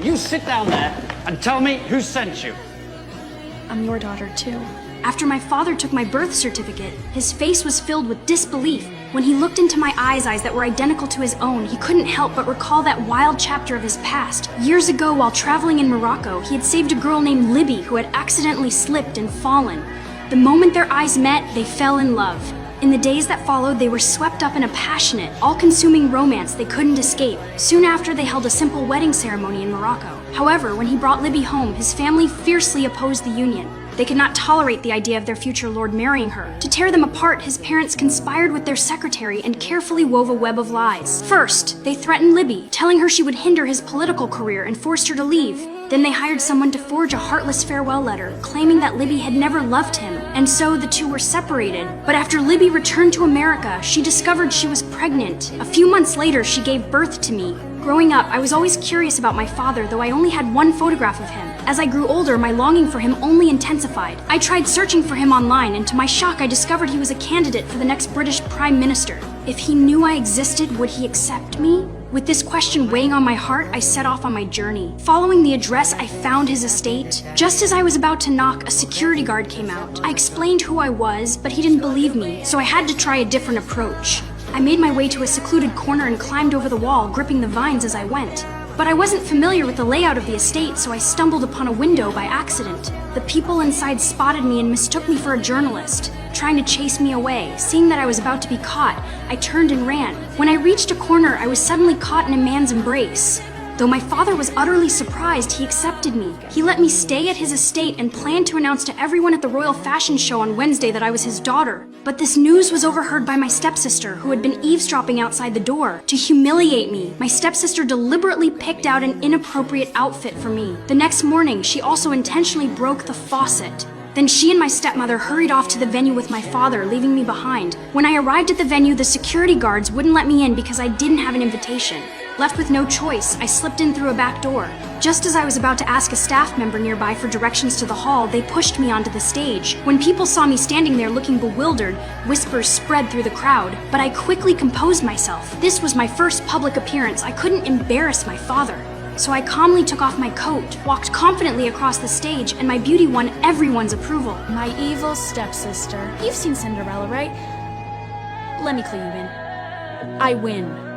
you sit down there and tell me who sent you. I'm your daughter, too. After my father took my birth certificate, his face was filled with disbelief. When he looked into my eyes that were identical to his own, he couldn't help but recall that wild chapter of his past. Years ago, while traveling in Morocco, he had saved a girl named Libby who had accidentally slipped and fallen. The moment their eyes met, they fell in love. In the days that followed, they were swept up in a passionate, all-consuming romance they couldn't escape. Soon after, they held a simple wedding ceremony in Morocco. However, when he brought Libby home, his family fiercely opposed the union. They could not tolerate the idea of their future lord marrying her. To tear them apart, his parents conspired with their secretary and carefully wove a web of lies. First, they threatened Libby, telling her she would hinder his political career and forced her to leave. Then they hired someone to forge a heartless farewell letter, claiming that Libby had never loved him, and so the two were separated. But after Libby returned to America, she discovered she was pregnant. A few months later, she gave birth to me. Growing up, I was always curious about my father, though I only had one photograph of him. As I grew older, my longing for him only intensified. I tried searching for him online, and to my shock, I discovered he was a candidate for the next British Prime Minister. If he knew I existed, would he accept me? With this question weighing on my heart, I set off on my journey. Following the address, I found his estate. Just as I was about to knock, a security guard came out. I explained who I was, but he didn't believe me, so I had to try a different approach. I made my way to a secluded corner and climbed over the wall, gripping the vines as I went. But I wasn't familiar with the layout of the estate, so I stumbled upon a window by accident. The people inside spotted me and mistook me for a journalist, trying to chase me away. Seeing that I was about to be caught, I turned and ran. When I reached a corner, I was suddenly caught in a man's embrace. Though my father was utterly surprised, he accepted me. He let me stay at his estate and planned to announce to everyone at the Royal Fashion Show on Wednesday that I was his daughter. But this news was overheard by my stepsister, who had been eavesdropping outside the door. To humiliate me, my stepsister deliberately picked out an inappropriate outfit for me. The next morning, she also intentionally broke the faucet. Then she and my stepmother hurried off to the venue with my father, leaving me behind. When I arrived at the venue, the security guards wouldn't let me in because I didn't have an invitation. Left with no choice, I slipped in through a back door. Just as I was about to ask a staff member nearby for directions to the hall, they pushed me onto the stage. When people saw me standing there looking bewildered, whispers spread through the crowd, but I quickly composed myself. This was my first public appearance. I couldn't embarrass my father. So I calmly took off my coat, walked confidently across the stage, and my beauty won everyone's approval. My evil stepsister. You've seen Cinderella, right? Let me clue you in. I win.